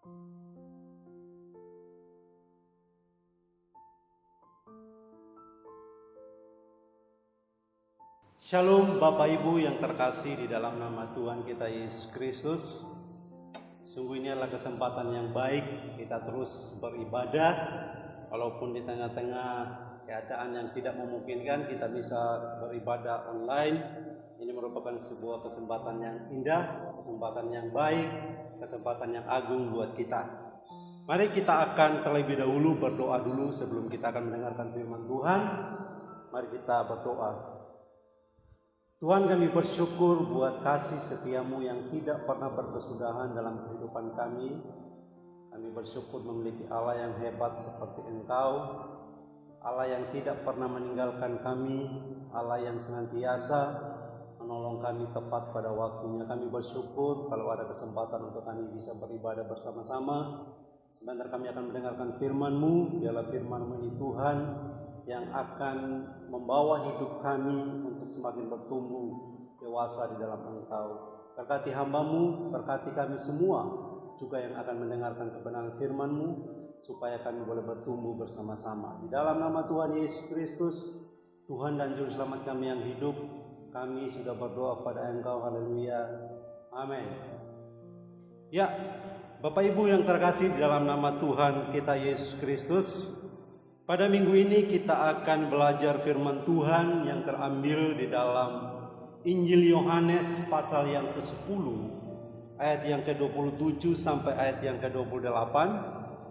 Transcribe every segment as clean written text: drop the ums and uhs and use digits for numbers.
Shalom Bapak Ibu yang terkasih di dalam nama Tuhan kita Yesus Kristus. Sungguh ini adalah kesempatan yang baik kita terus beribadah. Walaupun di tengah-tengah keadaan yang tidak memungkinkan kita bisa beribadah online. Ini merupakan sebuah kesempatan yang indah, kesempatan yang baik, kesempatan yang agung buat kita. Mari kita akan terlebih dahulu berdoa dulu sebelum kita akan mendengarkan firman Tuhan. Mari kita berdoa. Tuhan, kami bersyukur buat kasih setiamu yang tidak pernah berkesudahan dalam kehidupan kami. Kami bersyukur memiliki Allah yang hebat seperti Engkau, Allah yang tidak pernah meninggalkan kami, Allah yang senantiasa menolong kami tepat pada waktunya. Kami bersyukur kalau ada kesempatan untuk kami bisa beribadah bersama-sama. Sebentar kami akan mendengarkan firman-Mu. Biarlah firman-Mu ini Tuhan yang akan membawa hidup kami untuk semakin bertumbuh dewasa di dalam Engkau. Berkati hamba-Mu, berkati kami semua juga yang akan mendengarkan kebenaran firman-Mu, supaya kami boleh bertumbuh bersama-sama. Di dalam nama Tuhan Yesus Kristus, Tuhan dan Juru Selamat kami yang hidup, kami sudah berdoa kepada Engkau. Haleluya. Amin. Ya, Bapak Ibu yang terkasih di dalam nama Tuhan kita Yesus Kristus, pada minggu ini kita akan belajar firman Tuhan yang terambil di dalam Injil Yohanes pasal yang ke-10 ayat yang ke-27 sampai ayat yang ke-28.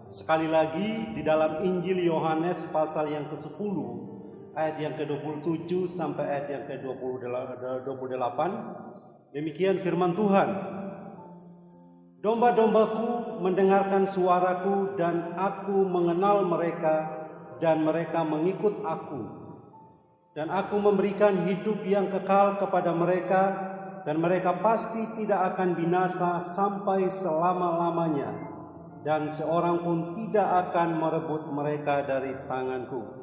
Sekali lagi di dalam Injil Yohanes pasal yang ke-10 ayat yang ke-27 sampai ayat yang ke-28. Demikian firman Tuhan. Domba-dombaku mendengarkan suaraku dan aku mengenal mereka dan mereka mengikut aku. Dan aku memberikan hidup yang kekal kepada mereka, dan mereka pasti tidak akan binasa sampai selama-lamanya, dan seorang pun tidak akan merebut mereka dari tanganku.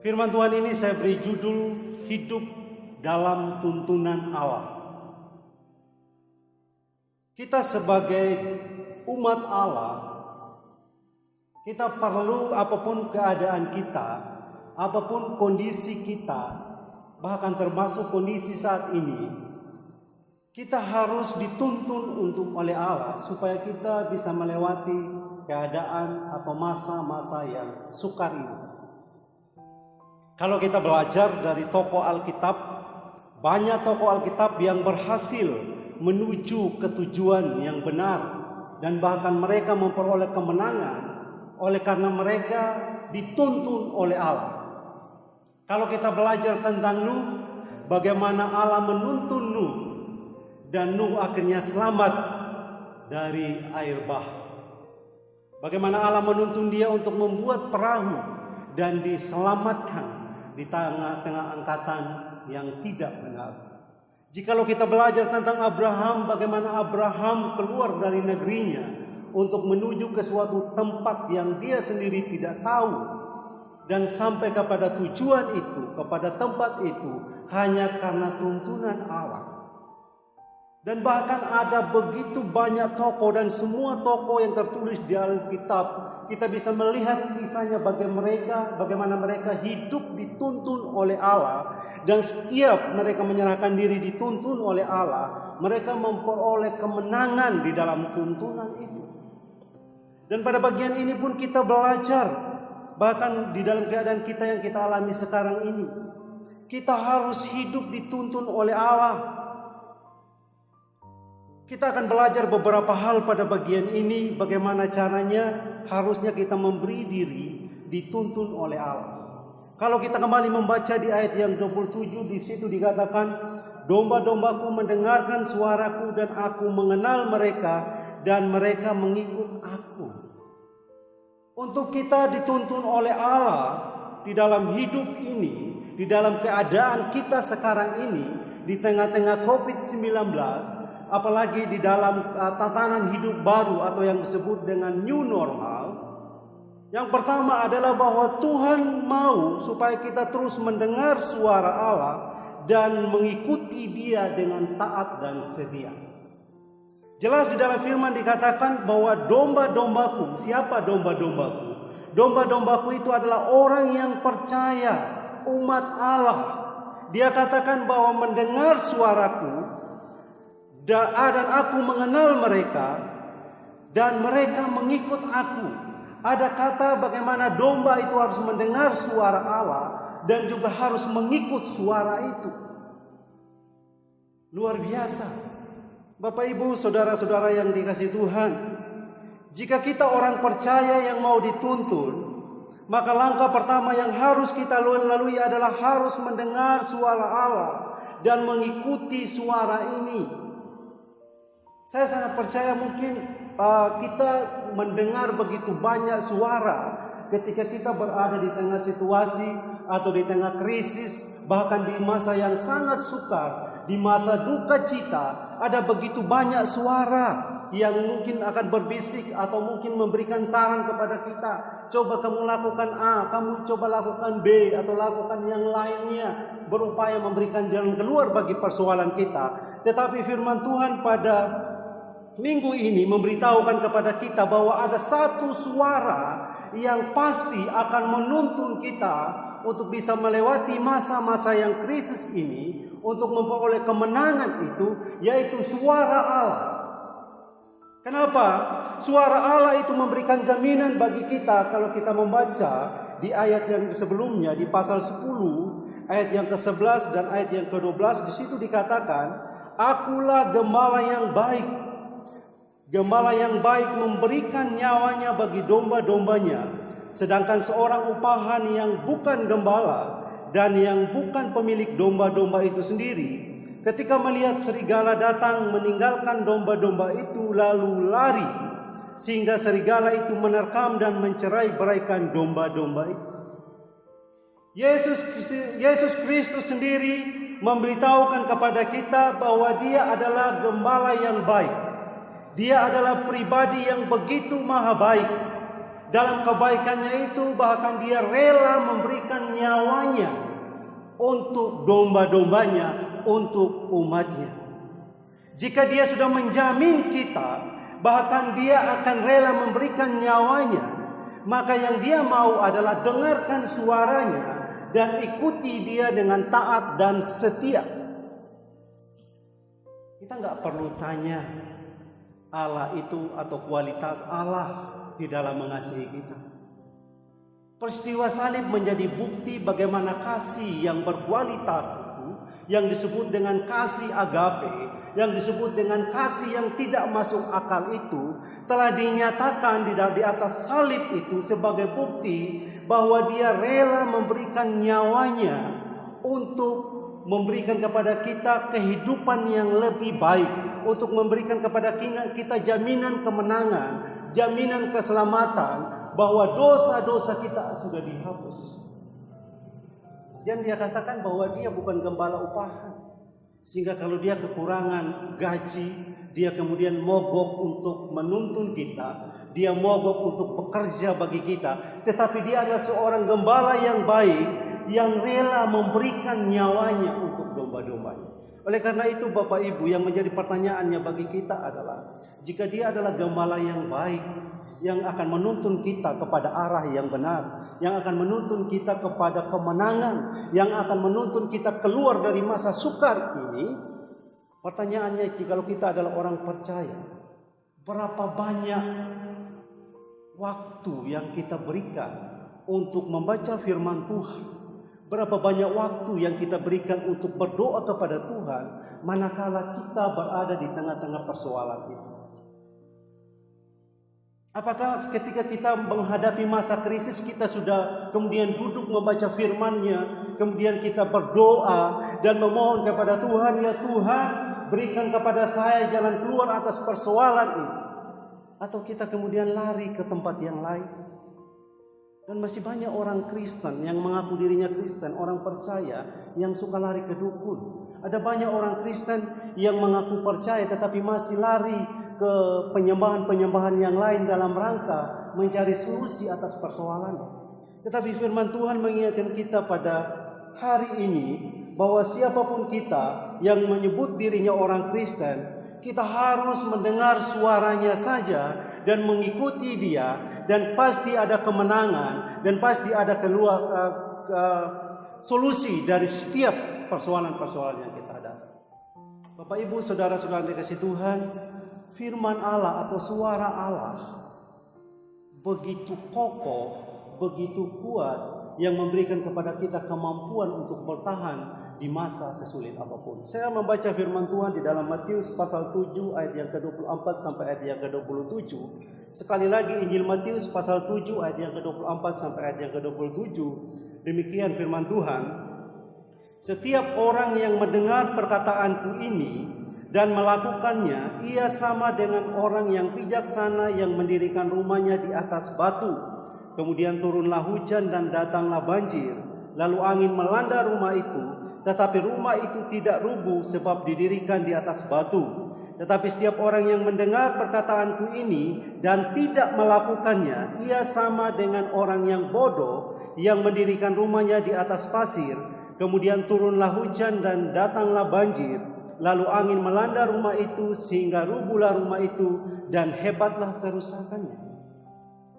Firman Tuhan ini saya beri judul hidup dalam tuntunan Allah. Kita sebagai umat Allah, kita perlu apapun keadaan kita, apapun kondisi kita, bahkan termasuk kondisi saat ini, kita harus dituntun oleh Allah supaya kita bisa melewati keadaan atau masa-masa yang sukar ini. Kalau kita belajar dari tokoh Alkitab, banyak tokoh Alkitab yang berhasil menuju ke tujuan yang benar, dan bahkan mereka memperoleh kemenangan oleh karena mereka dituntun oleh Allah. Kalau kita belajar tentang Nuh, bagaimana Allah menuntun Nuh, dan Nuh akhirnya selamat dari air bah. Bagaimana Allah menuntun dia untuk membuat perahu dan diselamatkan di tengah-tengah angkatan yang tidak benar. Jikalau kita belajar tentang Abraham, bagaimana Abraham keluar dari negerinya untuk menuju ke suatu tempat yang dia sendiri tidak tahu, dan sampai kepada tujuan itu, kepada tempat itu hanya karena tuntunan Allah. Dan bahkan ada begitu banyak tokoh, dan semua tokoh yang tertulis di Alkitab, kita bisa melihat kisahnya bagaimana mereka hidup dituntun oleh Allah, dan setiap mereka menyerahkan diri dituntun oleh Allah, mereka memperoleh kemenangan di dalam tuntunan itu. Dan pada bagian ini pun kita belajar, bahkan di dalam keadaan kita yang kita alami sekarang ini, kita harus hidup dituntun oleh Allah. Kita akan belajar beberapa hal pada bagian ini, bagaimana caranya harusnya kita memberi diri dituntun oleh Allah. Kalau kita kembali membaca di ayat yang 27, di situ dikatakan, domba-dombaku mendengarkan suaraku dan aku mengenal mereka, dan mereka mengikut aku. Untuk kita dituntun oleh Allah di dalam hidup ini, di dalam keadaan kita sekarang ini, di tengah-tengah COVID-19, apalagi di dalam tatanan hidup baru atau yang disebut dengan new normal. Yang pertama adalah bahwa Tuhan mau supaya kita terus mendengar suara Allah dan mengikuti Dia dengan taat dan setia. Jelas di dalam firman dikatakan bahwa domba-dombaku, siapa domba-dombaku? Domba-dombaku itu adalah orang yang percaya, umat Allah. Dia katakan bahwa mendengar suaraku dan aku mengenal mereka dan mereka mengikut aku. Ada kata bagaimana domba itu harus mendengar suara Allah dan juga harus mengikut suara itu. Luar biasa. Bapak Ibu, saudara-saudara yang dikasihi Tuhan, jika kita orang percaya yang mau dituntun, maka langkah pertama yang harus kita lalui adalah harus mendengar suara Allah dan mengikuti suara ini. Saya sangat percaya mungkin kita mendengar begitu banyak suara ketika kita berada di tengah situasi atau di tengah krisis, bahkan di masa yang sangat sukar, di masa duka cita. Ada begitu banyak suara yang mungkin akan berbisik atau mungkin memberikan saran kepada kita. Coba kamu lakukan A, kamu coba lakukan B, atau lakukan yang lainnya. Berupaya memberikan jalan keluar bagi persoalan kita. Tetapi firman Tuhan pada minggu ini memberitahukan kepada kita bahwa ada satu suara yang pasti akan menuntun kita untuk bisa melewati masa-masa yang krisis ini, untuk memperoleh kemenangan itu, yaitu suara Allah. Kenapa? Suara Allah itu memberikan jaminan bagi kita. Kalau kita membaca di ayat yang sebelumnya, di pasal 10, ayat yang ke-11 dan ayat yang ke-12, di situ dikatakan, akulah gembala yang baik. Gembala yang baik memberikan nyawanya bagi domba-dombanya. Sedangkan seorang upahan yang bukan gembala dan yang bukan pemilik domba-domba itu sendiri, ketika melihat serigala datang, meninggalkan domba-domba itu lalu lari, sehingga serigala itu menerkam dan mencerai-beraikan domba-domba itu. Yesus Kristus sendiri memberitahukan kepada kita bahwa Dia adalah gembala yang baik. Dia adalah pribadi yang begitu maha baik. Dalam kebaikannya itu bahkan Dia rela memberikan nyawanya untuk domba-dombanya, untuk umatnya. Jika Dia sudah menjamin kita, bahkan Dia akan rela memberikan nyawanya, maka yang Dia mau adalah dengarkan suaranya dan ikuti Dia dengan taat dan setia. Kita nggak perlu tanya Allah itu atau kualitas Allah di dalam mengasihi kita. Peristiwa salib menjadi bukti bagaimana kasih yang berkualitas itu, yang disebut dengan kasih agape, yang disebut dengan kasih yang tidak masuk akal itu, telah dinyatakan di atas salib itu sebagai bukti bahwa Dia rela memberikan nyawanya untuk memberikan kepada kita kehidupan yang lebih baik, untuk memberikan kepada kita jaminan kemenangan, jaminan keselamatan, bahwa dosa-dosa kita sudah dihapus. Dan Dia katakan bahwa Dia bukan gembala upahan, sehingga kalau Dia kekurangan gaji, Dia kemudian mogok untuk menuntun kita, Dia mogok untuk bekerja bagi kita. Tetapi Dia adalah seorang gembala yang baik, yang rela memberikan nyawanya untuk domba-dombanya. Oleh karena itu Bapak Ibu, yang menjadi pertanyaannya bagi kita adalah, jika Dia adalah gembala yang baik, yang akan menuntun kita kepada arah yang benar, yang akan menuntun kita kepada kemenangan, yang akan menuntun kita keluar dari masa sukar ini, pertanyaannya, kalau kita adalah orang percaya, berapa banyak waktu yang kita berikan untuk membaca firman Tuhan? Berapa banyak waktu yang kita berikan untuk berdoa kepada Tuhan manakala kita berada di tengah-tengah persoalan itu? Apakah ketika kita menghadapi masa krisis kita sudah kemudian duduk membaca firman-Nya, kemudian kita berdoa dan memohon kepada Tuhan, ya Tuhan, berikan kepada saya jalan keluar atas persoalan ini? Atau kita kemudian lari ke tempat yang lain? Dan masih banyak orang Kristen yang mengaku dirinya Kristen, orang percaya, yang suka lari ke dukun. Ada banyak orang Kristen yang mengaku percaya tetapi masih lari ke penyembahan-penyembahan yang lain dalam rangka mencari solusi atas persoalan. Tetapi firman Tuhan mengingatkan kita pada hari ini bahwa siapapun kita yang menyebut dirinya orang Kristen, Kita harus mendengar suaranya saja dan mengikuti dia, dan pasti ada kemenangan dan pasti ada solusi dari setiap persoalan-persoalan yang kita hadapi. Bapak Ibu, saudara-saudara yang dikasihi Tuhan, firman Allah atau suara Allah begitu kokoh, begitu kuat, yang memberikan kepada kita kemampuan untuk bertahan di masa sesulit apapun. Saya membaca firman Tuhan di dalam Matius pasal 7 ayat yang ke-24 sampai ayat yang ke-27. Sekali lagi Injil Matius pasal 7 ayat yang ke-24 sampai ayat yang ke-27. Demikian firman Tuhan. Setiap orang yang mendengar perkataanku ini dan melakukannya, ia sama dengan orang yang bijaksana yang mendirikan rumahnya di atas batu. Kemudian turunlah hujan dan datanglah banjir, lalu angin melanda rumah itu. Tetapi rumah itu tidak rubuh sebab didirikan di atas batu. Tetapi setiap orang yang mendengar perkataanku ini dan tidak melakukannya, ia sama dengan orang yang bodoh yang mendirikan rumahnya di atas pasir. Kemudian turunlah hujan dan datanglah banjir, lalu angin melanda rumah itu sehingga rubuhlah rumah itu dan hebatlah kerusakannya.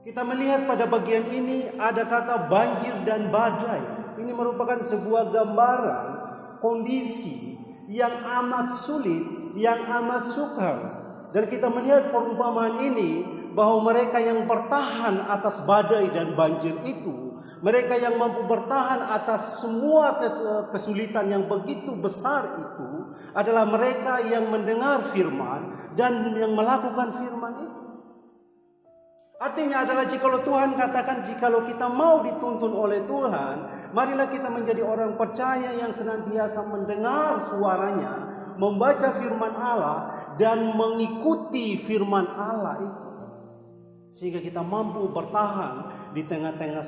Kita melihat pada bagian ini ada kata banjir dan badai. Ini merupakan sebuah gambaran kondisi yang amat sulit, yang amat sukar. Dan kita melihat perumpamaan ini bahwa mereka yang bertahan atas badai dan banjir itu, mereka yang mampu bertahan atas semua kesulitan yang begitu besar itu adalah mereka yang mendengar firman dan yang melakukan firman itu. Artinya adalah jikalau Tuhan katakan, jikalau kita mau dituntun oleh Tuhan, marilah kita menjadi orang percaya yang senantiasa mendengar suaranya, membaca firman Allah dan mengikuti firman Allah itu. Sehingga kita mampu bertahan di tengah-tengah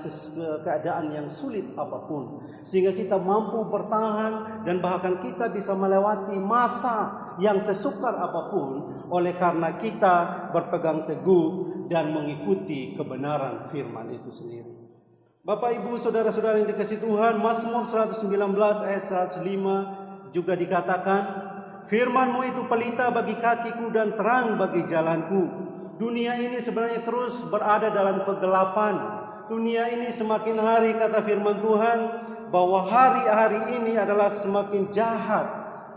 keadaan yang sulit apapun. Sehingga kita mampu bertahan dan bahkan kita bisa melewati masa yang sesukar apapun oleh karena kita berpegang teguh dan mengikuti kebenaran firman itu sendiri. Bapak Ibu saudara-saudara yang dikasihi Tuhan, Mazmur 119 ayat 105 juga dikatakan, firman-Mu itu pelita bagi kakiku dan terang bagi jalanku. Dunia ini sebenarnya terus berada dalam kegelapan. Dunia ini semakin hari, kata firman Tuhan, bahwa hari-hari ini adalah semakin jahat.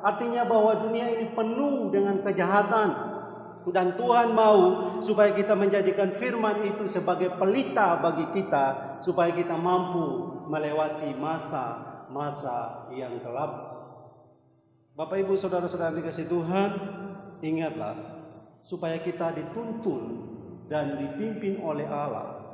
Artinya bahwa dunia ini penuh dengan kejahatan. Dan Tuhan mau supaya kita menjadikan firman itu sebagai pelita bagi kita, supaya kita mampu melewati masa-masa yang gelap. Bapak Ibu saudara-saudara dikasihi Tuhan, ingatlah supaya kita dituntun dan dipimpin oleh Allah.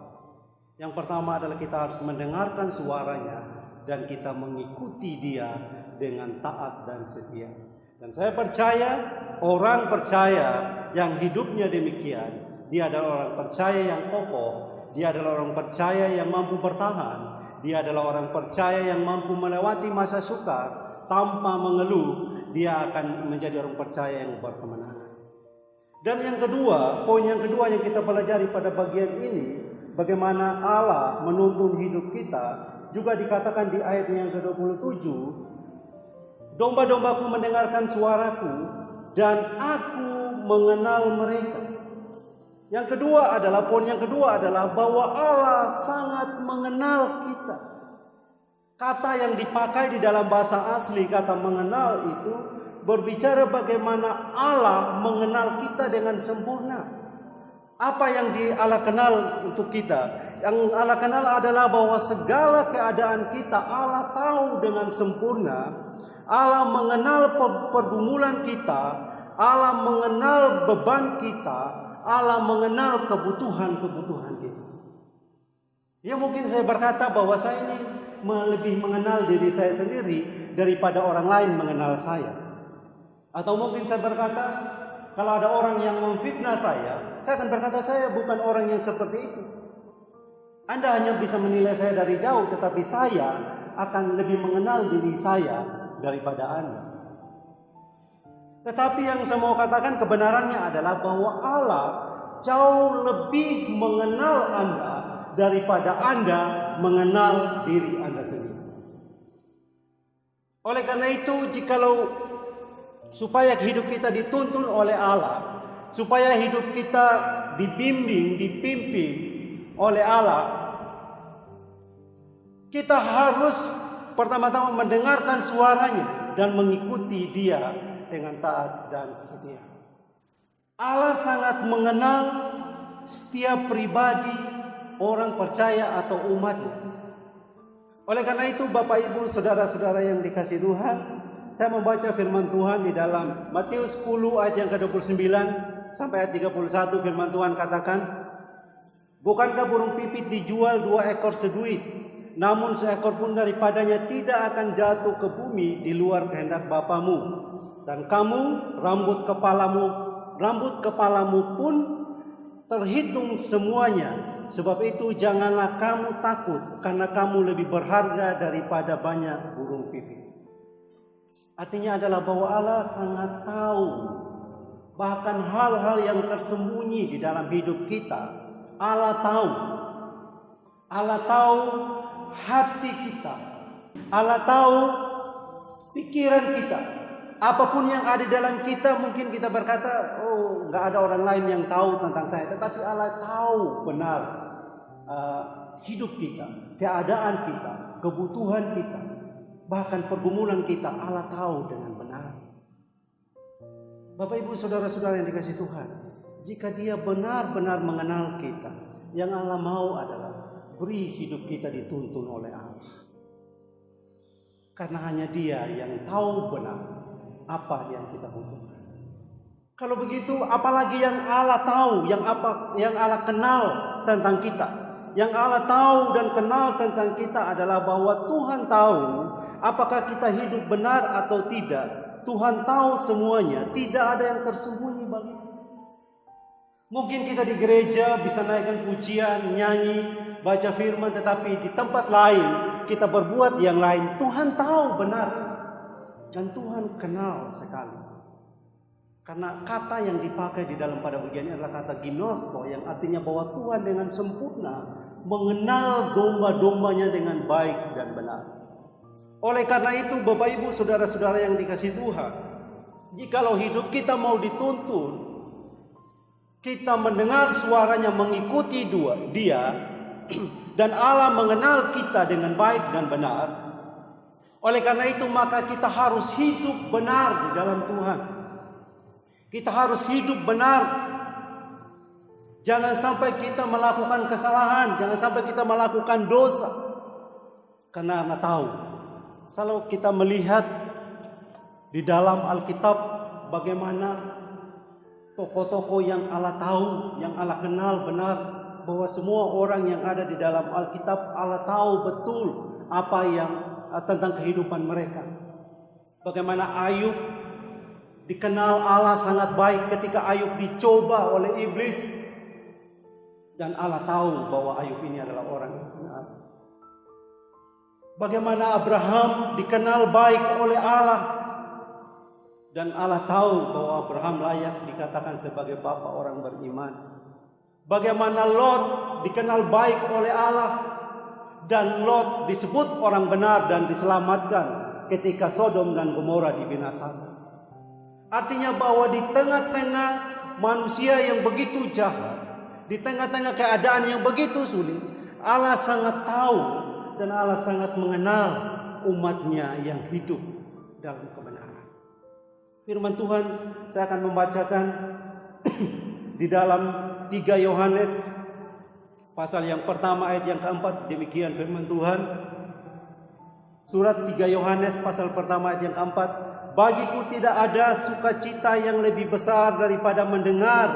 Yang pertama adalah kita harus mendengarkan suaranya dan kita mengikuti dia dengan taat dan setia. Dan saya percaya, orang percaya yang hidupnya demikian, dia adalah orang percaya yang kokoh, dia adalah orang percaya yang mampu bertahan, dia adalah orang percaya yang mampu melewati masa sukar tanpa mengeluh. Dia akan menjadi orang percaya yang berkemenangan. Dan yang kedua, poin yang kedua yang kita pelajari pada bagian ini, bagaimana Allah menuntun hidup kita, juga dikatakan di ayat yang ke-27, domba-dombaku mendengarkan suaraku dan aku mengenal mereka. Yang kedua adalah, poin yang kedua adalah bahwa Allah sangat mengenal kita. Kata yang dipakai di dalam bahasa asli, kata mengenal itu berbicara bagaimana Allah mengenal kita dengan sempurna. Apa yang Allah kenal untuk kita? Yang Allah kenal adalah bahwa segala keadaan kita Allah tahu dengan sempurna. Allah mengenal pergumulan kita, Allah mengenal beban kita, Allah mengenal kebutuhan-kebutuhan kita. Ya mungkin saya berkata bahwa saya ini lebih mengenal diri saya sendiri daripada orang lain mengenal saya. Atau mungkin saya berkata, kalau ada orang yang memfitnah saya akan berkata saya bukan orang yang seperti itu. Anda hanya bisa menilai saya dari jauh, tetapi saya akan lebih mengenal diri saya daripada Anda. Tetapi yang saya mau katakan kebenarannya adalah bahwa Allah jauh lebih mengenal Anda daripada Anda mengenal diri Anda sendiri. Oleh karena itu, jikalau supaya hidup kita dituntun oleh Allah, supaya hidup kita dibimbing, dipimpin oleh Allah, kita harus pertama-tama mendengarkan suaranya dan mengikuti Dia dengan taat dan setia. Allah sangat mengenal setiap pribadi, orang percaya atau umatnya. Oleh karena itu, Bapak Ibu, saudara-saudara yang dikasihi Tuhan, saya membaca firman Tuhan di dalam Matius 10 ayat yang ke-29 sampai ayat 31. Firman Tuhan katakan, "Bukankah burung pipit dijual 2 ekor seduit? Namun seekor pun daripadanya tidak akan jatuh ke bumi di luar kehendak Bapamu. Dan kamu, rambut kepalamu pun terhitung semuanya. Sebab itu janganlah kamu takut, karena kamu lebih berharga daripada banyak burung pipit." Artinya adalah bahwa Allah sangat tahu bahkan hal-hal yang tersembunyi di dalam hidup kita. Allah tahu. Allah tahu hati kita. Allah tahu pikiran kita. Apapun yang ada dalam kita, mungkin kita berkata, oh, nggak ada orang lain yang tahu tentang saya. Tetapi Allah tahu benar hidup kita, keadaan kita, kebutuhan kita, bahkan pergumulan kita. Allah tahu dengan benar. Bapak Ibu saudara-saudara yang dikasihi Tuhan, jika Dia benar-benar mengenal kita, yang Allah mau adalah beri hidup kita dituntun oleh Allah. Karena hanya Dia yang tahu benar apa yang kita butuhkan. Kalau begitu, apalagi yang Allah tahu, yang Allah kenal tentang kita. Yang Allah tahu dan kenal tentang kita adalah bahwa Tuhan tahu apakah kita hidup benar atau tidak. Tuhan tahu semuanya, tidak ada yang tersembunyi baginya. Mungkin kita di gereja bisa naikkan pujian, nyanyi, baca firman, tetapi di tempat lain kita berbuat yang lain. Tuhan tahu benar dan Tuhan kenal sekali. Karena kata yang dipakai di dalam pada pujian ini adalah kata ginosko, yang artinya bahwa Tuhan dengan sempurna mengenal domba-dombanya dengan baik dan benar. Oleh karena itu, Bapak Ibu saudara-saudara yang dikasihi Tuhan, jikalau hidup kita mau dituntun, kita mendengar suaranya, mengikuti Dia, dan Allah mengenal kita dengan baik dan benar. Oleh karena itu, maka kita harus hidup benar di dalam Tuhan. Kita harus hidup benar. Jangan sampai kita melakukan kesalahan, jangan sampai kita melakukan dosa. Karena Allah tahu, kalau kita melihat di dalam Alkitab bagaimana tokoh-tokoh yang Allah tahu, yang Allah kenal benar, bahwa semua orang yang ada di dalam Alkitab Allah tahu betul apa yang tentang kehidupan mereka. Bagaimana Ayub dikenal Allah sangat baik ketika Ayub dicoba oleh iblis, dan Allah tahu bahwa Ayub ini adalah orang yang benar. Bagaimana Abraham dikenal baik oleh Allah, dan Allah tahu bahwa Abraham layak dikatakan sebagai bapa orang beriman. Bagaimana Lot dikenal baik oleh Allah, dan Lot disebut orang benar dan diselamatkan ketika Sodom dan Gomora dibinasakan. Artinya bahwa di tengah-tengah manusia yang begitu jahat, di tengah-tengah keadaan yang begitu sulit, Allah sangat tahu dan Allah sangat mengenal umatnya yang hidup dalam kebenaran. Firman Tuhan saya akan membacakan di dalam 3 Yohanes pasal yang pertama ayat yang keempat. Demikian firman Tuhan. Surat 3 Yohanes pasal pertama ayat yang keempat. "Bagiku tidak ada sukacita yang lebih besar daripada mendengar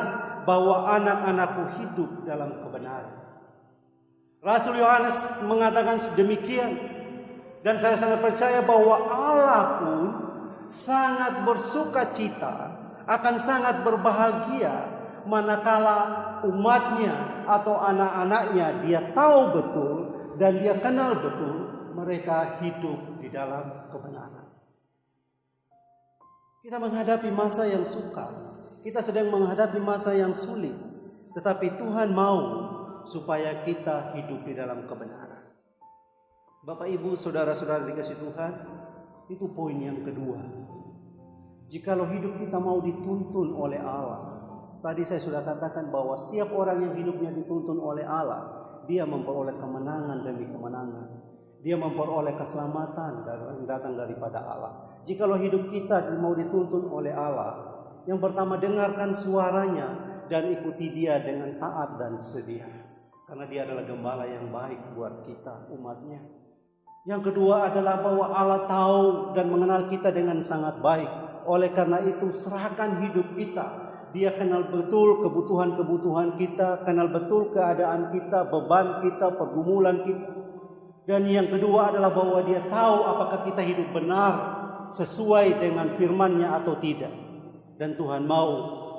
bahwa anak-anakku hidup dalam kebenaran." Rasul Yohanes mengatakan sedemikian, dan saya sangat percaya bahwa Allah pun sangat bersukacita, akan sangat berbahagia manakala umatnya atau anak-anaknya Dia tahu betul dan Dia kenal betul mereka hidup di dalam kebenaran. Kita menghadapi masa yang sukar, kita sedang menghadapi masa yang sulit, tetapi Tuhan mau supaya kita hidup di dalam kebenaran. Bapak Ibu saudara-saudara dikasihi Tuhan, itu poin yang kedua. Jikalau hidup kita mau dituntun oleh Allah, tadi saya sudah katakan bahwa setiap orang yang hidupnya dituntun oleh Allah, dia memperoleh kemenangan demi kemenangan. Dia memperoleh keselamatan yang datang daripada Allah. Jikalau hidup kita mau dituntun oleh Allah, yang pertama dengarkan suaranya dan ikuti dia dengan taat dan setia. Karena dia adalah gembala yang baik buat kita, umatnya. Yang kedua adalah bahwa Allah tahu dan mengenal kita dengan sangat baik. Oleh karena itu serahkan hidup kita. Dia kenal betul kebutuhan-kebutuhan kita, kenal betul keadaan kita, beban kita, pergumulan kita. Dan yang kedua adalah bahwa dia tahu apakah kita hidup benar sesuai dengan firman-Nya atau tidak. Dan Tuhan mau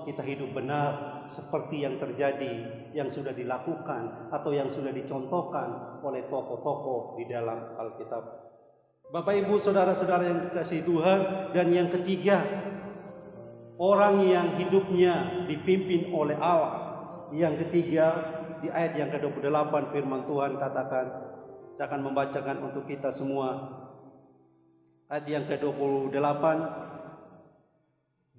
kita hidup benar seperti yang terjadi, yang sudah dilakukan atau yang sudah dicontohkan oleh tokoh-tokoh di dalam Alkitab. Bapak Ibu saudara-saudara yang dikasihi Tuhan, dan yang ketiga, orang yang hidupnya dipimpin oleh Allah. Yang ketiga, di ayat yang ke-28 firman Tuhan katakan, saya akan membacakan untuk kita semua. Ayat yang ke-28,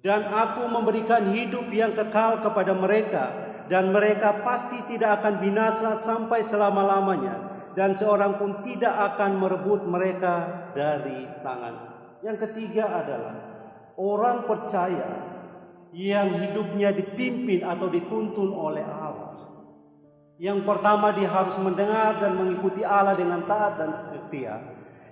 dan aku memberikan hidup yang kekal kepada mereka, dan mereka pasti tidak akan binasa sampai selama-lamanya, dan seorang pun tidak akan merebut mereka dari tangan. Yang ketiga adalah orang percaya yang hidupnya dipimpin atau dituntun oleh Allah. Yang pertama, dia harus mendengar dan mengikuti Allah dengan taat dan setia.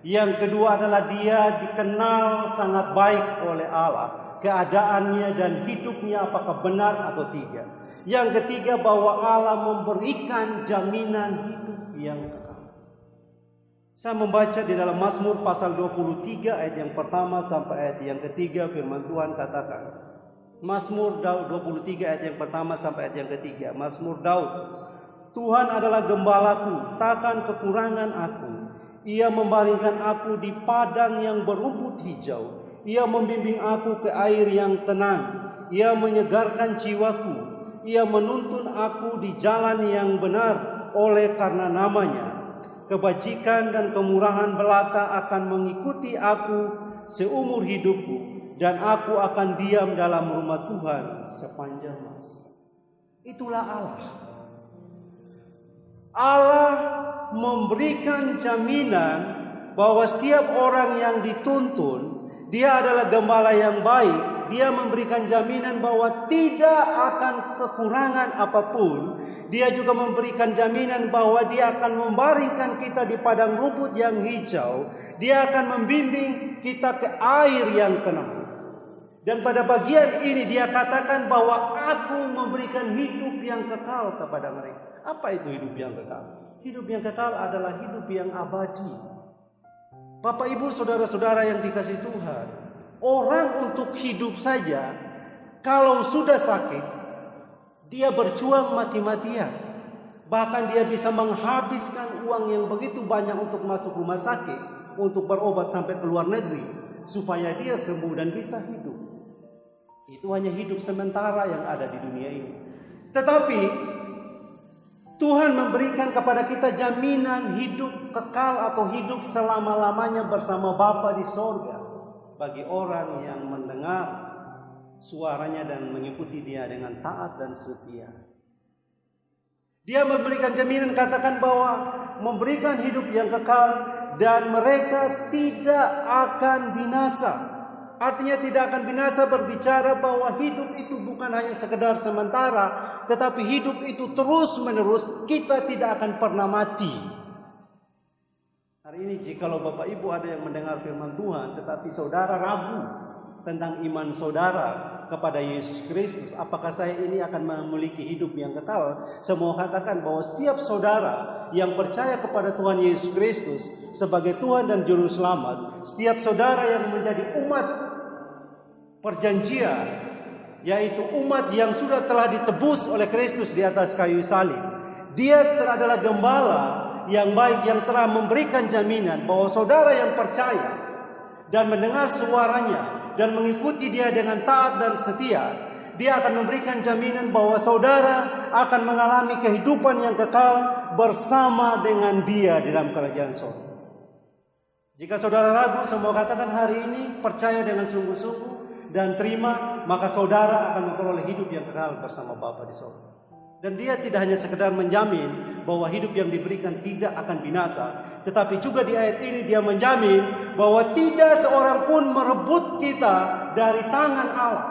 Yang kedua adalah dia dikenal sangat baik oleh Allah, keadaannya dan hidupnya apakah benar atau tidak. Yang ketiga, bahwa Allah memberikan jaminan hidup yang kekal. Saya membaca di dalam Mazmur pasal 23 ayat yang pertama sampai ayat yang ketiga, firman Tuhan katakan. Mazmur 23 ayat yang pertama sampai ayat yang ketiga. Mazmur Daud. Tuhan adalah gembalaku, takkan kekurangan aku. Ia membaringkan aku di padang yang berumput hijau. Ia membimbing aku ke air yang tenang. Ia menyegarkan jiwaku. Ia menuntun aku di jalan yang benar oleh karena namanya. Kebajikan dan kemurahan belaka akan mengikuti aku seumur hidupku, dan aku akan diam dalam rumah Tuhan sepanjang masa. Itulah Allah. Allah memberikan jaminan bahwa setiap orang yang dituntun, dia adalah gembala yang baik. Dia memberikan jaminan bahwa tidak akan kekurangan apapun. Dia juga memberikan jaminan bahwa dia akan membaringkan kita di padang rumput yang hijau. Dia akan membimbing kita ke air yang tenang. Dan pada bagian ini dia katakan bahwa aku memberikan hidup yang kekal kepada mereka. Apa itu hidup yang kekal? Hidup yang kekal adalah hidup yang abadi. Bapak Ibu saudara-saudara yang dikasihi Tuhan, orang untuk hidup saja, kalau sudah sakit, dia berjuang mati-matian. Bahkan dia bisa menghabiskan uang yang begitu banyak untuk masuk rumah sakit, untuk berobat sampai ke luar negeri, supaya dia sembuh dan bisa hidup. Itu hanya hidup sementara yang ada di dunia ini. Tetapi Tuhan memberikan kepada kita jaminan hidup kekal atau hidup selama-lamanya bersama Bapa di sorga. Bagi orang yang mendengar suaranya dan mengikuti dia dengan taat dan setia. Dia memberikan jaminan, katakan bahwa memberikan hidup yang kekal dan mereka tidak akan binasa. Artinya tidak akan binasa berbicara bahwa hidup itu bukan hanya sekedar sementara, tetapi hidup itu terus menerus, kita tidak akan pernah mati. Hari ini jikalau Bapak Ibu ada yang mendengar firman Tuhan, tetapi saudara ragu tentang iman saudara kepada Yesus Kristus, apakah saya ini akan memiliki hidup yang kekal? Saya mau katakan bahwa setiap saudara yang percaya kepada Tuhan Yesus Kristus sebagai Tuhan dan Juru Selamat, setiap saudara yang menjadi umat perjanjian, yaitu umat yang sudah telah ditebus oleh Kristus di atas kayu salib, dia adalah gembala yang baik yang telah memberikan jaminan bahwa saudara yang percaya dan mendengar suaranya dan mengikuti dia dengan taat dan setia, dia akan memberikan jaminan bahwa saudara akan mengalami kehidupan yang kekal bersama dengan dia di dalam kerajaan surga. Jika saudara ragu, saya mau katakan hari ini percaya dengan sungguh-sungguh dan terima, maka saudara akan memperoleh hidup yang kekal bersama Bapa di sorga. Dan dia tidak hanya sekedar menjamin bahwa hidup yang diberikan tidak akan binasa, tetapi juga di ayat ini dia menjamin bahwa tidak seorang pun merebut kita dari tangan Allah.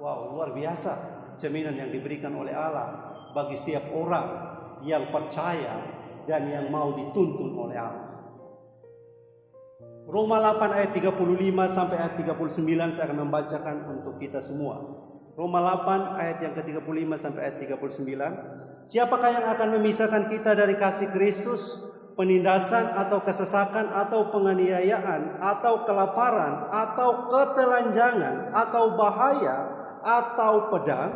Wow, luar biasa jaminan yang diberikan oleh Allah bagi setiap orang yang percaya dan yang mau dituntun oleh Allah. Roma 8 ayat 35 sampai ayat 39 saya akan membacakan untuk kita semua. Roma 8 ayat yang ke-35 sampai ayat 39. Siapakah yang akan memisahkan kita dari kasih Kristus? Penindasan atau kesesakan atau penganiayaan atau kelaparan atau ketelanjangan atau bahaya atau pedang?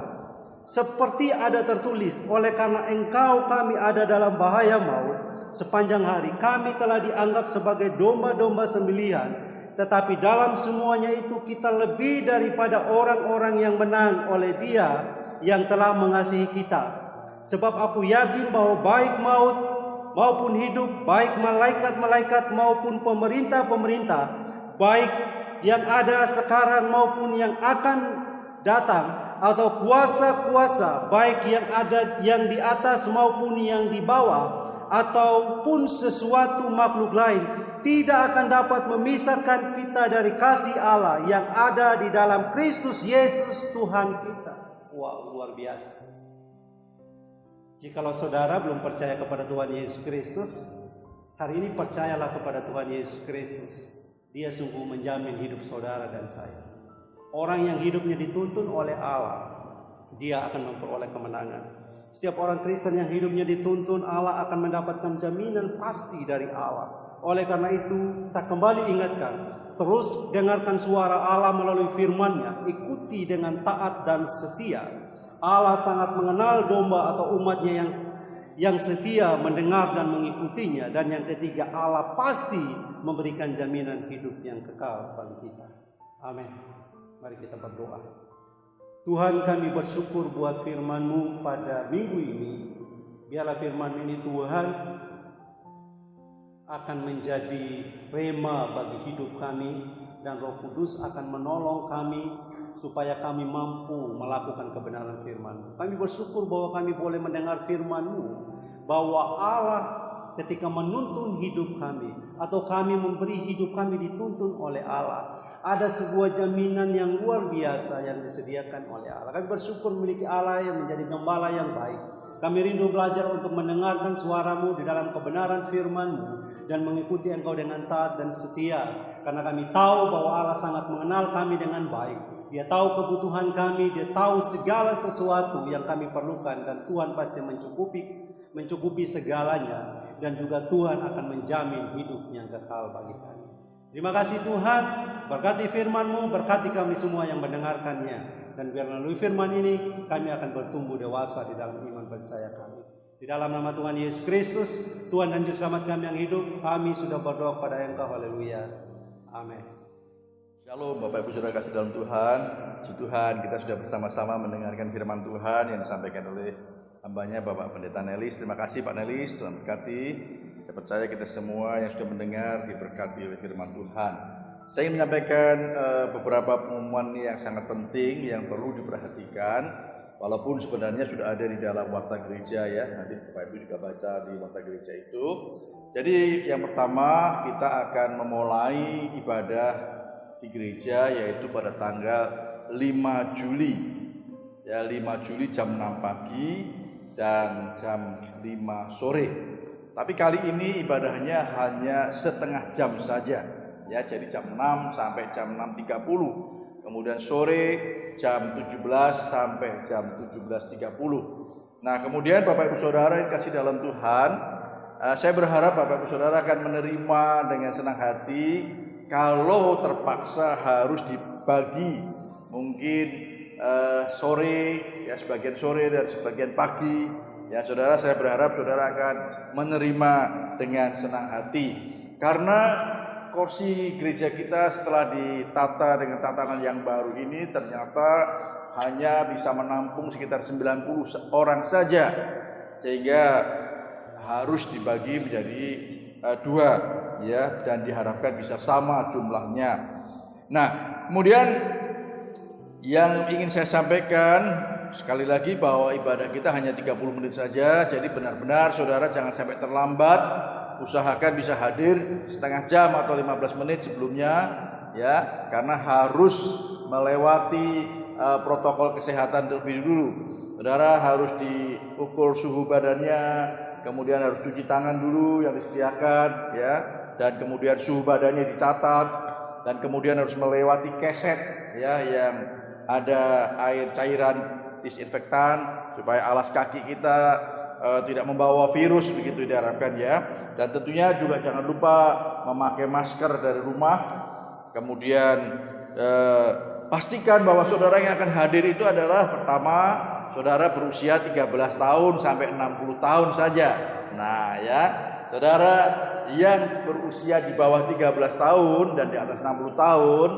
Seperti ada tertulis, oleh karena engkau kami ada dalam bahaya maut. Sepanjang hari kami telah dianggap sebagai domba-domba sembelihan. Tetapi dalam semuanya itu kita lebih daripada orang-orang yang menang oleh Dia yang telah mengasihi kita. Sebab aku yakin bahwa baik maut maupun hidup, baik malaikat-malaikat maupun pemerintah-pemerintah, baik yang ada sekarang maupun yang akan datang, atau kuasa-kuasa, baik yang ada yang di atas maupun yang di bawah, ataupun sesuatu makhluk lain, tidak akan dapat memisahkan kita dari kasih Allah yang ada di dalam Kristus Yesus Tuhan kita. Wow, luar biasa. Jikalau saudara belum percaya kepada Tuhan Yesus Kristus, hari ini percayalah kepada Tuhan Yesus Kristus. Dia sungguh menjamin hidup saudara dan saya. Orang yang hidupnya dituntun oleh Allah, dia akan memperoleh kemenangan. Setiap orang Kristen yang hidupnya dituntun Allah akan mendapatkan jaminan pasti dari Allah. Oleh karena itu, saya kembali ingatkan, terus dengarkan suara Allah melalui firman-Nya, ikuti dengan taat dan setia. Allah sangat mengenal domba atau umat-Nya yang setia mendengar dan mengikutinya. Dan yang ketiga, Allah pasti memberikan jaminan hidup yang kekal bagi kita. Amin. Mari kita berdoa. Tuhan, kami bersyukur buat firman-Mu pada minggu ini. Biarlah firman ini Tuhan akan menjadi rema bagi hidup kami, dan Roh Kudus akan menolong kami supaya kami mampu melakukan kebenaran firman-Mu. Kami bersyukur bahwa kami boleh mendengar firman-Mu, bahwa Allah ketika menuntun hidup kami atau kami memberi hidup kami dituntun oleh Allah, ada sebuah jaminan yang luar biasa yang disediakan oleh Allah. Kami bersyukur memiliki Allah yang menjadi gembala yang baik. Kami rindu belajar untuk mendengarkan suara-Mu di dalam kebenaran firman-Mu dan mengikuti Engkau dengan taat dan setia. Karena kami tahu bahwa Allah sangat mengenal kami dengan baik. Dia tahu kebutuhan kami, Dia tahu segala sesuatu yang kami perlukan, dan Tuhan pasti mencukupi segalanya, dan juga Tuhan akan menjamin hidup yang kekal bagi kami. Terima kasih Tuhan, berkati firman-Mu, berkati kami semua yang mendengarkannya. Dan biar melalui firman ini kami akan bertumbuh dewasa di dalam iman percaya kami. Di dalam nama Tuhan Yesus Kristus, Tuhan dan Juru Selamat kami yang hidup, kami sudah berdoa kepada Engkau. Haleluya. Amin. Shalom Bapak Ibu Saudara kasih dalam Tuhan. Puji Tuhan, kita sudah bersama-sama mendengarkan firman Tuhan yang disampaikan oleh hambanya Bapak Pendeta Nelis. Terima kasih Pak Nelis, Tuhan berkati. Saya percaya kita semua yang sudah mendengar diberkati oleh firman Tuhan. Saya ingin menyampaikan beberapa pengumuman yang sangat penting yang perlu diperhatikan, walaupun sebenarnya sudah ada di dalam warta gereja ya. Nanti Bapak Ibu juga baca di warta gereja itu. Jadi yang pertama, kita akan memulai ibadah di gereja yaitu pada tanggal 5 Juli. Ya, 5 Juli jam 6 pagi dan jam 5 sore. Tapi kali ini ibadahnya hanya setengah jam saja. Ya, jadi jam 6 sampai jam 6.30. Kemudian sore jam 17 sampai jam 17.30. Nah, kemudian Bapak Ibu Saudara yang kasih dalam Tuhan, saya berharap Bapak Ibu Saudara akan menerima dengan senang hati kalau terpaksa harus dibagi. Mungkin sore, ya sebagian sore dan sebagian pagi. Ya, Saudara, saya berharap Saudara akan menerima dengan senang hati. Karena kursi gereja kita setelah ditata dengan tatanan yang baru ini ternyata hanya bisa menampung sekitar 90 orang saja, sehingga harus dibagi menjadi 2 ya, dan diharapkan bisa sama jumlahnya. Nah, kemudian yang ingin saya sampaikan sekali lagi bahwa ibadah kita hanya 30 menit saja. Jadi benar-benar saudara jangan sampai terlambat. Usahakan bisa hadir setengah jam atau 15 menit sebelumnya ya, karena harus melewati protokol kesehatan terlebih dulu. Saudara harus diukur suhu badannya, kemudian harus cuci tangan dulu yang disediakan ya, dan kemudian suhu badannya dicatat, dan kemudian harus melewati keset ya yang ada air cairan disinfektan supaya alas kaki kita tidak membawa virus, begitu diharapkan ya. Dan tentunya juga jangan lupa memakai masker dari rumah. Kemudian pastikan bahwa saudara yang akan hadir itu adalah pertama saudara berusia 13 tahun sampai 60 tahun saja. Nah ya, saudara yang berusia di bawah 13 tahun dan di atas 60 tahun,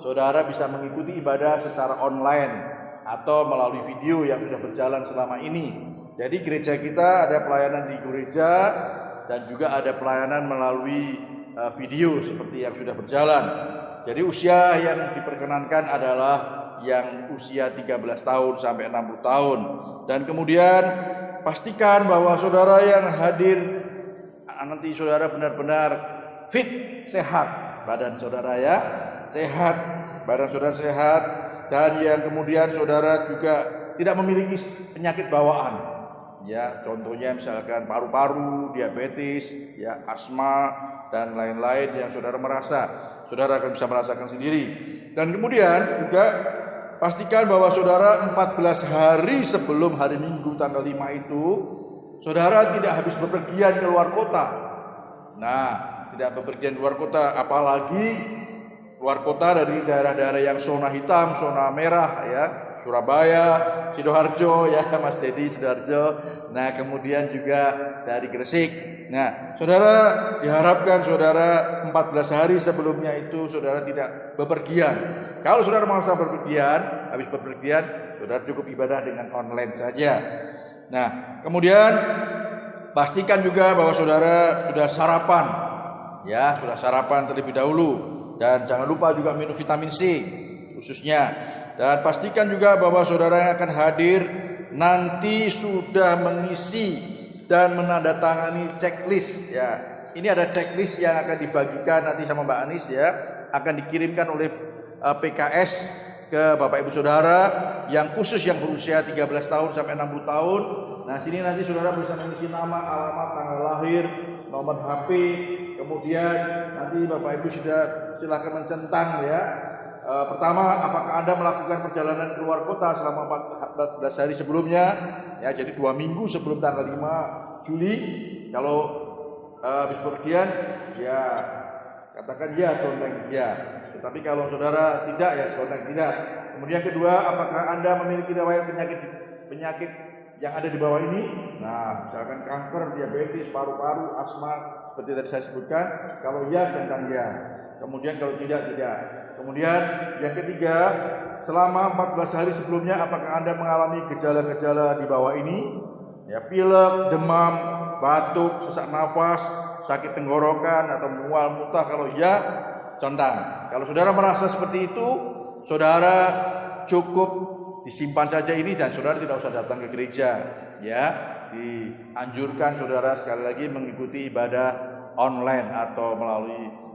saudara bisa mengikuti ibadah secara online atau melalui video yang sudah berjalan selama ini. Jadi gereja kita ada pelayanan di gereja dan juga ada pelayanan melalui video seperti yang sudah berjalan. Jadi usia yang diperkenankan adalah yang usia 13 tahun sampai 60 tahun. Dan kemudian pastikan bahwa saudara yang hadir nanti saudara benar-benar fit, sehat. Badan saudara ya, sehat, badan saudara sehat. Dan yang kemudian saudara juga tidak memiliki penyakit bawaan. Ya, contohnya misalkan paru-paru, diabetes, ya, asma dan lain-lain yang saudara akan bisa merasakan sendiri. Dan kemudian juga pastikan bahwa saudara 14 hari sebelum hari Minggu tanggal 5 itu saudara tidak habis bepergian ke luar kota. Nah, tidak bepergian luar kota, apalagi luar kota dari daerah-daerah yang zona hitam, zona merah ya, Surabaya, Sidoarjo ya, Mas Dedi Sidoarjo. Nah, kemudian juga dari Gresik. Nah, saudara diharapkan saudara 14 hari sebelumnya itu saudara tidak bepergian. Kalau saudara merasa bepergian, habis bepergian, saudara cukup ibadah dengan online saja. Nah, kemudian pastikan juga bahwa saudara sudah sarapan. Ya, sudah sarapan terlebih dahulu. Dan jangan lupa juga minum vitamin C khususnya. Dan pastikan juga bahwa saudara yang akan hadir nanti sudah mengisi dan menandatangani checklist ya. Ini ada checklist yang akan dibagikan nanti sama Mbak Anis ya, akan dikirimkan oleh PKS ke Bapak Ibu Saudara yang khusus yang berusia 13 tahun sampai 60 tahun. Nah, sini nanti saudara bisa mengisi nama, alamat, tanggal lahir, nomor HP, kemudian nanti Bapak Ibu sudah silakan mencentang ya. Pertama, apakah Anda melakukan perjalanan keluar kota selama 14 hari sebelumnya? Ya, jadi 2 minggu sebelum tanggal 5 Juli. Kalau habis pergian, ya katakan ya, conteng ya. Tetapi kalau saudara tidak, ya conteng tidak. Kemudian kedua, apakah Anda memiliki riwayat penyakit yang ada di bawah ini? Nah, misalkan kanker, diabetes, paru-paru, asma, seperti tadi saya sebutkan. Kalau ya, centang ya. Kemudian kalau tidak, tidak. Kemudian yang ketiga, selama 14 hari sebelumnya apakah Anda mengalami gejala-gejala di bawah ini? Ya, pilek, demam, batuk, sesak nafas, sakit tenggorokan atau mual, muntah. Kalau ya, centang. Kalau saudara merasa seperti itu, saudara cukup disimpan saja ini dan saudara tidak usah datang ke gereja. Ya, dianjurkan saudara sekali lagi mengikuti ibadah online atau melalui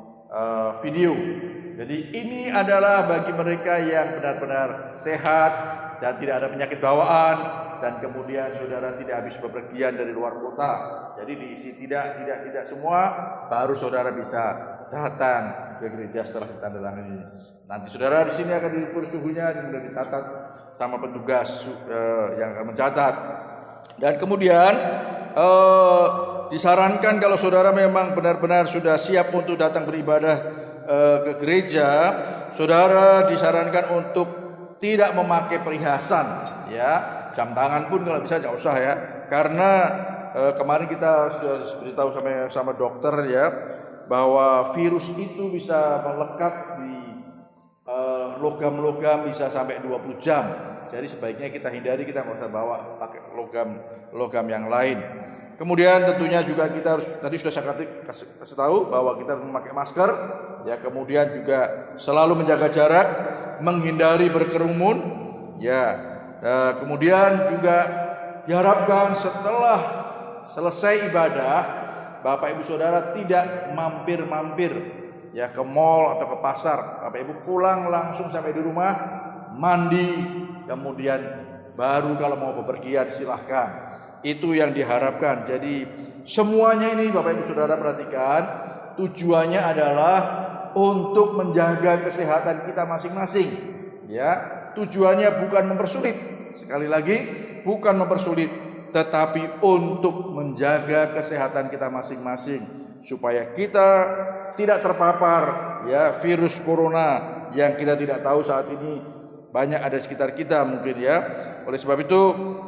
video. Jadi ini adalah bagi mereka yang benar-benar sehat dan tidak ada penyakit bawaan, dan kemudian saudara tidak habis bepergian dari luar kota. Jadi diisi tidak semua, baru saudara bisa datang ke gereja setelah ditandatangani. Nanti saudara di sini akan diukur suhunya dan kemudian dicatat sama petugas yang akan mencatat. Dan kemudian disarankan kalau saudara memang benar-benar sudah siap untuk datang beribadah ke gereja, saudara disarankan untuk tidak memakai perhiasan ya. Jam tangan pun kalau bisa jangan usah ya. Karena kemarin kita sudah beritahu sama dokter ya, bahwa virus itu bisa melekat di logam-logam bisa sampai 20 jam. Jadi sebaiknya kita hindari, kita nggak usah bawa pakai logam yang lain. Kemudian tentunya juga kita harus, tadi sudah saya kasih tahu bahwa kita harus memakai masker, ya, kemudian juga selalu menjaga jarak, menghindari berkerumun, ya. Kemudian juga diharapkan setelah selesai ibadah, Bapak Ibu Saudara tidak mampir-mampir ya ke mall atau ke pasar. Bapak Ibu pulang langsung sampai di rumah, mandi, kemudian baru kalau mau bepergian silahkan. Itu yang diharapkan. Jadi semuanya ini Bapak Ibu Saudara perhatikan, tujuannya adalah untuk menjaga kesehatan kita masing-masing. Ya, tujuannya bukan mempersulit. Sekali lagi, bukan mempersulit, tetapi untuk menjaga kesehatan kita masing-masing supaya kita tidak terpapar ya virus corona yang kita tidak tahu saat ini banyak ada di sekitar kita mungkin ya. Oleh sebab itu,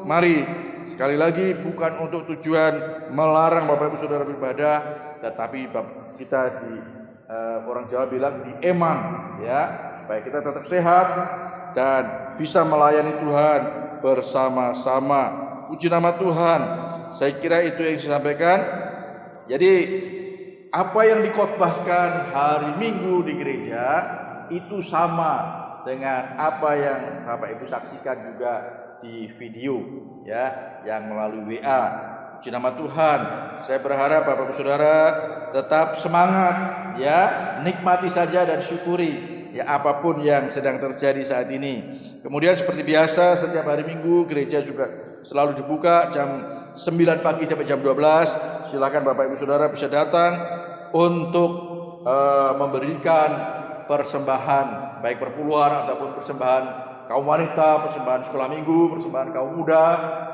mari sekali lagi bukan untuk tujuan melarang Bapak Ibu Saudara beribadah, tetapi kita di orang Jawa bilang diemang ya, supaya kita tetap sehat dan bisa melayani Tuhan bersama-sama. Puji nama Tuhan. Saya kira itu yang saya sampaikan. Jadi apa yang dikhotbahkan hari Minggu di gereja itu sama dengan apa yang Bapak Ibu saksikan juga di video ya, yang melalui WA. Puji nama Tuhan. Saya berharap Bapak Ibu Saudara tetap semangat ya, nikmati saja dan syukuri ya apapun yang sedang terjadi saat ini. Kemudian seperti biasa setiap hari Minggu gereja juga selalu dibuka jam 9 pagi sampai jam 12. Silakan Bapak Ibu Saudara bisa datang untuk memberikan persembahan baik perpuluhan ataupun persembahan kaum wanita, persembahan sekolah minggu, persembahan kaum muda,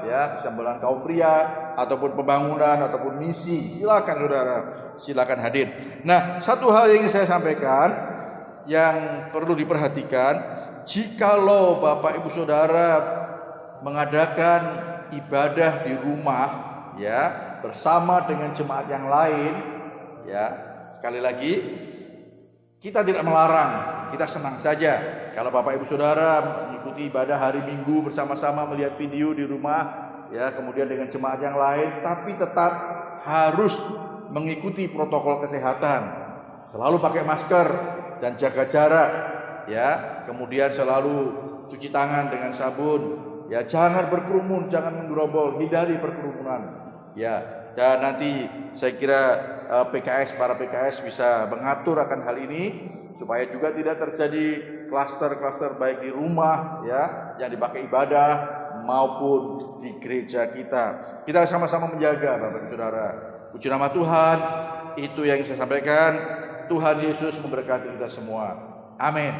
ya, persembahan kaum pria, ataupun pembangunan, ataupun misi. Silakan saudara, silakan hadir. Nah, satu hal yang ingin saya sampaikan yang perlu diperhatikan, jikalau Bapak Ibu Saudara mengadakan ibadah di rumah, ya, bersama dengan jemaat yang lain, ya, sekali lagi kita tidak melarang, kita senang saja kalau Bapak Ibu Saudara mengikuti ibadah hari Minggu bersama-sama melihat video di rumah, ya, kemudian dengan jemaat yang lain, tapi tetap harus mengikuti protokol kesehatan. Selalu pakai masker dan jaga jarak, ya. Kemudian selalu cuci tangan dengan sabun, ya. Jangan berkerumun, jangan menggerombol, hindari perkerumunan, ya. Dan nanti saya kira para PKS bisa mengatur akan hal ini supaya juga tidak terjadi klaster-klaster baik di rumah ya yang dipakai ibadah maupun di gereja kita. Kita sama-sama menjaga Bapak Ibu Saudara. Puji nama Tuhan. Itu yang saya sampaikan. Tuhan Yesus memberkati kita semua. Amin.